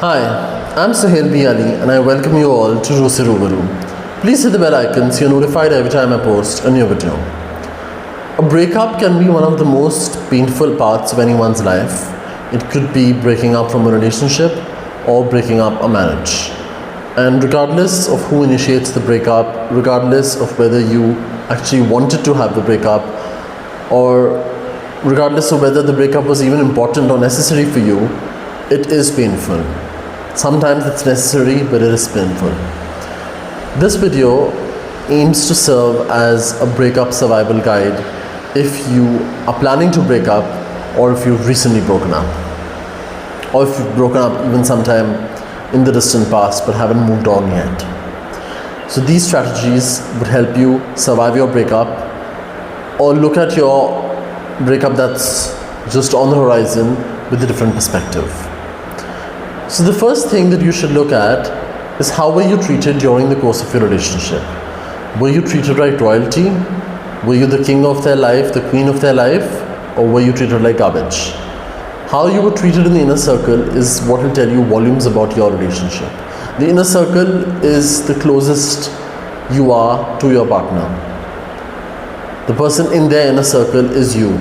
Hi, I'm Suhail B. Ali and I welcome you all to Rooster Rubaru. Please hit the bell icon so you're notified every time I post a new video. A breakup can be one of the most painful parts of anyone's life. It could be breaking up from a relationship or breaking up a marriage. And regardless of who initiates the breakup, regardless of whether you actually wanted to have the breakup, or regardless of whether the breakup was even important or necessary for you, it is painful. Sometimes it's necessary, but it is painful. This video aims to serve as a breakup survival guide if you are planning to break up, or if you've recently broken up, or if you've broken up even sometime in the distant past but haven't moved on yet. So these strategies would help you survive your breakup, or look at your breakup that's just on the horizon with a different perspective. So the first thing that you should look at is, how were you treated during the course of your relationship? Were you treated like royalty? Were you the king of their life, the queen of their life, or were you treated like garbage? How you were treated in the inner circle is what will tell you volumes about your relationship. The inner circle is the closest you are to your partner. The person in their inner circle is you.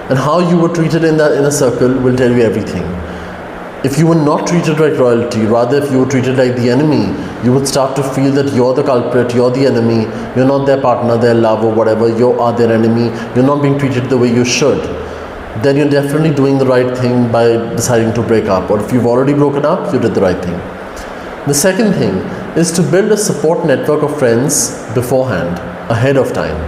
And how you were treated in that inner circle will tell you everything. If you were not treated like royalty, rather if you were treated like the enemy, you would start to feel that you're the culprit, you're the enemy, you're not their partner, their love or whatever, you are their enemy, you're not being treated the way you should. Then you're definitely doing the right thing by deciding to break up. Or if you've already broken up, you did the right thing. The second thing is to build a support network of friends beforehand, ahead of time.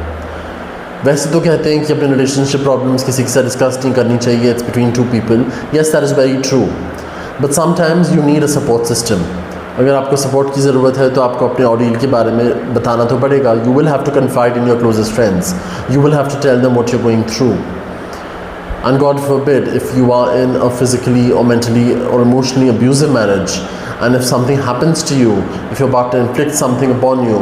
वैसे तो कहते हैं कि अपने relationship problems किसी के साथ discuss नहीं करनी चाहिए, it's between two people. Yes, that is very true, but sometimes you need a support system. अगर आपको सपोर्ट की ज़रूरत है तो आपको अपने ऑडियल के बारे में बताना तो पड़ेगा. You will have to confide in your closest friends. You will have to tell them what you are going through. And God forbid, if you are in a physically or mentally or emotionally abusive marriage, and if something happens to you, if your partner inflicts something upon you,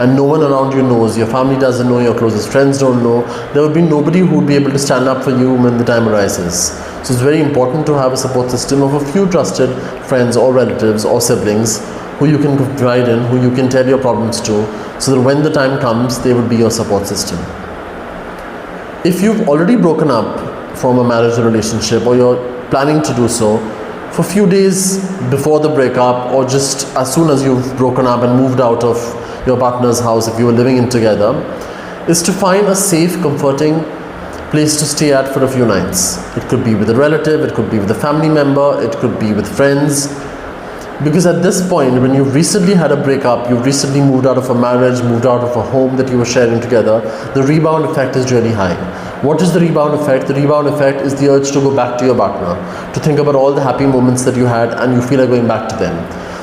and no one around you knows, your family doesn't know, your closest friends don't know, there will be nobody who would be able to stand up for you when the time arises. So it's very important to have a support system of a few trusted friends or relatives or siblings who you can confide in, who you can tell your problems to, so that when the time comes, they will be your support system. If you've already broken up from a marriage or relationship, or you're planning to do so, for a few days before the breakup, or just as soon as you've broken up and moved out of your partner's house, if you were living in together, is to find a safe, comforting place to stay at for a few nights. It could be with a relative, it could be with a family member, it could be with friends. Because at this point, when you've recently had a breakup, you've recently moved out of a marriage, moved out of a home that you were sharing together, the rebound effect is really high. What is the rebound effect? The rebound effect is the urge to go back to your partner, to think about all the happy moments that you had and you feel like going back to them.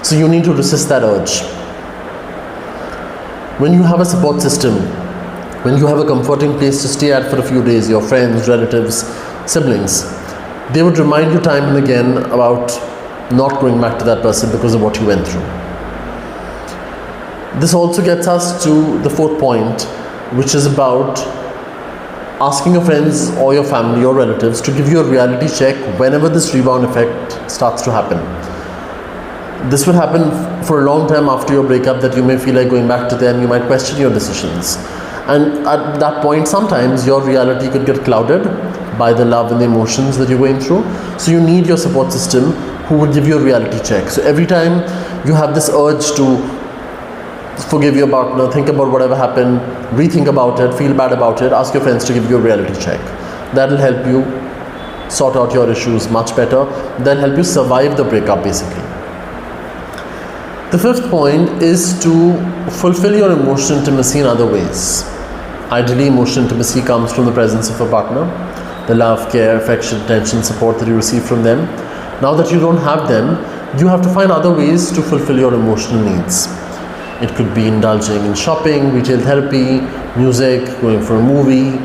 So you need to resist that urge. When you have a support system, when you have a comforting place to stay at for a few days, your friends, relatives, siblings, they would remind you time and again about not going back to that person because of what you went through. This also gets us to the fourth point, which is about asking your friends or your family or relatives to give you a reality check whenever this rebound effect starts to happen. This will happen for a long time after your breakup, that you may feel like going back to them, you might question your decisions. And at that point, sometimes your reality could get clouded by the love and the emotions that you're going through. So you need your support system who will give you a reality check. So every time you have this urge to forgive your partner, think about whatever happened, rethink about it, feel bad about it, ask your friends to give you a reality check. That will help you sort out your issues much better. That will help you survive the breakup, basically. The fifth point is to fulfill your emotional intimacy in other ways. Ideally, emotional intimacy comes from the presence of a partner, the love, care, affection, attention, support that you receive from them. Now that you don't have them, you have to find other ways to fulfill your emotional needs. It could be indulging in shopping, retail therapy, music, going for a movie,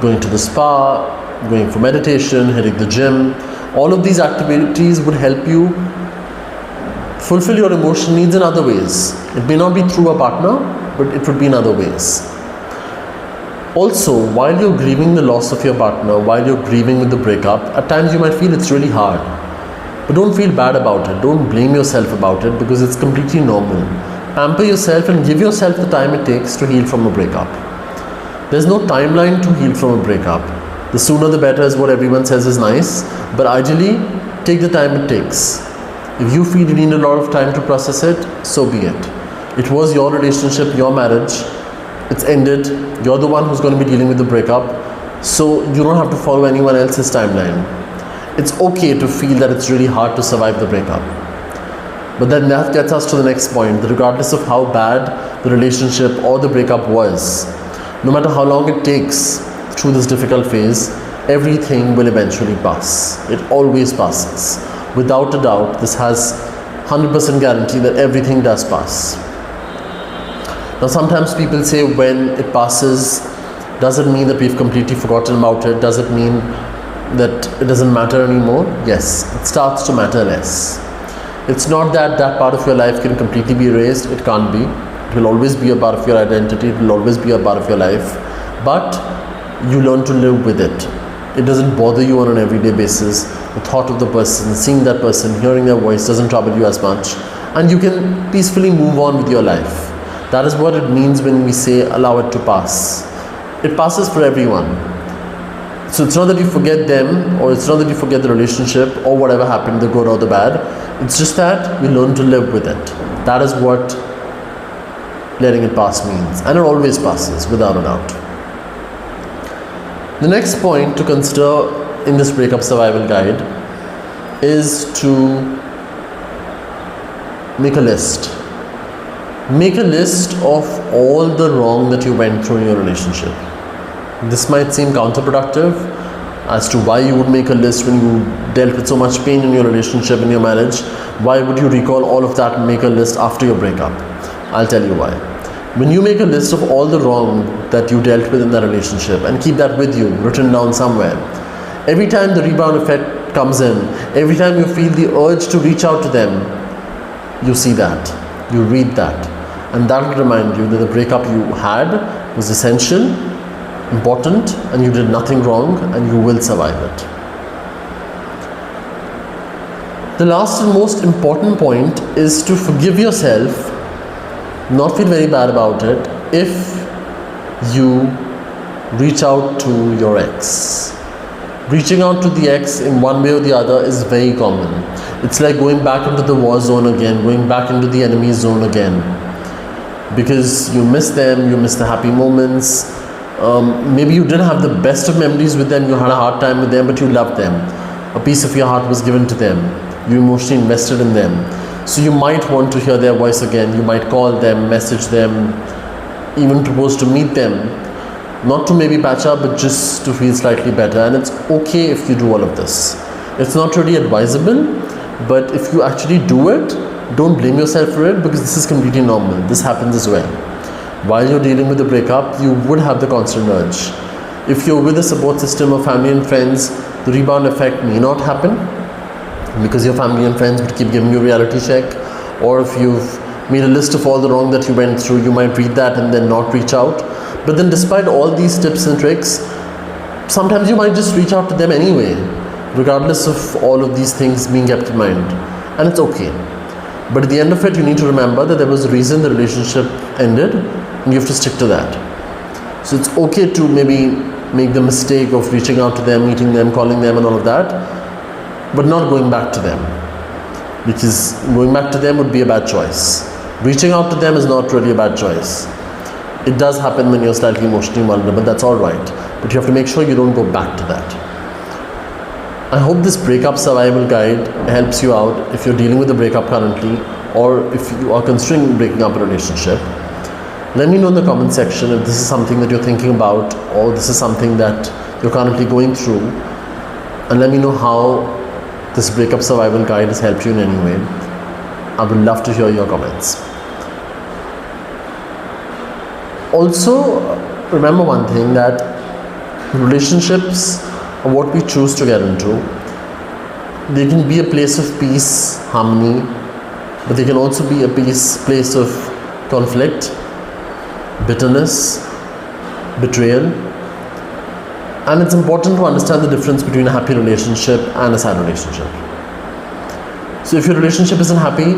going to the spa, going for meditation, hitting the gym. All of these activities would help you fulfill your emotional needs in other ways. It may not be through a partner, but it would be in other ways. Also, while you're grieving the loss of your partner, while you're grieving with the breakup, at times you might feel it's really hard. But don't feel bad about it. Don't blame yourself about it, because it's completely normal. Pamper yourself and give yourself the time it takes to heal from a breakup. There's no timeline to heal from a breakup. The sooner the better is what everyone says is nice, but ideally, take the time it takes. If you feel you need a lot of time to process it, so be it. It was your relationship, your marriage. It's ended. You're the one who's going to be dealing with the breakup, so you don't have to follow anyone else's timeline. It's okay to feel that it's really hard to survive the breakup. But then that gets us to the next point, that regardless of how bad the relationship or the breakup was, no matter how long it takes through this difficult phase, everything will eventually pass. It always passes. Without a doubt, this has 100% guarantee that everything does pass. Now sometimes people say when it passes, does it mean that we've completely forgotten about it? Does it mean that it doesn't matter anymore? Yes, it starts to matter less. It's not that that part of your life can completely be erased. It can't be. It will always be a part of your identity. It will always be a part of your life. But you learn to live with it. It doesn't bother you on an everyday basis. The thought of the person, seeing that person, hearing their voice doesn't trouble you as much. And you can peacefully move on with your life. That is what it means when we say allow it to pass. It passes for everyone. So it's not that you forget them, or it's not that you forget the relationship or whatever happened, the good or the bad. It's just that you learn to live with it. That is what letting it pass means. And it always passes, without a doubt. The next point to consider in this breakup survival guide is to make a list. Make a list of all the wrong that you went through in your relationship. This might seem counterproductive as to why you would make a list when you dealt with so much pain in your relationship, in your marriage. Why would you recall all of that and make a list after your breakup? I'll tell you why. When you make a list of all the wrong that you dealt with in that relationship and keep that with you, written down somewhere, every time the rebound effect comes in, every time you feel the urge to reach out to them, you see that, you read that, and that will remind you that the breakup you had was essential, important, and you did nothing wrong, and you will survive it. The last and most important point is to forgive yourself, not feel very bad about it, if you reach out to your ex. Reaching out to the ex in one way or the other is very common. It's like going back into the war zone again, going back into the enemy zone again. Because you miss them, you miss the happy moments. Maybe you didn't have the best of memories with them, you had a hard time with them, but you loved them. A piece of your heart was given to them. You emotionally invested in them. So you might want to hear their voice again. You might call them, message them, even propose to meet them. Not to maybe patch up, but just to feel slightly better. And it's okay if you do all of this. It's not really advisable, but if you actually do it, don't blame yourself for it, because this is completely normal. This happens as well. While you're dealing with the breakup, you would have the constant urge. If you're with a support system of family and friends, the rebound effect may not happen, because your family and friends would keep giving you a reality check. Or if you've made a list of all the wrong that you went through, you might read that and then not reach out. But then despite all these tips and tricks, sometimes you might just reach out to them anyway, regardless of all of these things being kept in mind. And it's okay. But at the end of it, you need to remember that there was a reason the relationship ended, and you have to stick to that. So it's okay to maybe make the mistake of reaching out to them, meeting them, calling them and all of that, but not going back to them, because going back to them would be a bad choice. Reaching out to them is not really a bad choice. It does happen when you're slightly emotionally vulnerable, that's alright, but you have to make sure you don't go back to that. I hope this breakup survival guide helps you out if you're dealing with a breakup currently, or if you are considering breaking up a relationship. Let me know in the comment section if this is something that you're thinking about, or this is something that you're currently going through, and let me know how this breakup survival guide has helped you in any way. I would love to hear your comments. Also, remember one thing, that relationships are what we choose to get into. They can be a place of peace, harmony, but they can also be a place of conflict, bitterness, betrayal. And it's important to understand the difference between a happy relationship and a sad relationship. So if your relationship isn't happy,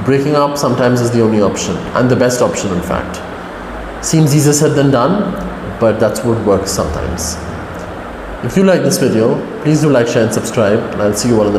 breaking up sometimes is the only option, and the best option in fact. Seems easier said than done, but that's what works sometimes. If you like this video, please do like, share and subscribe, and I'll see you all in the next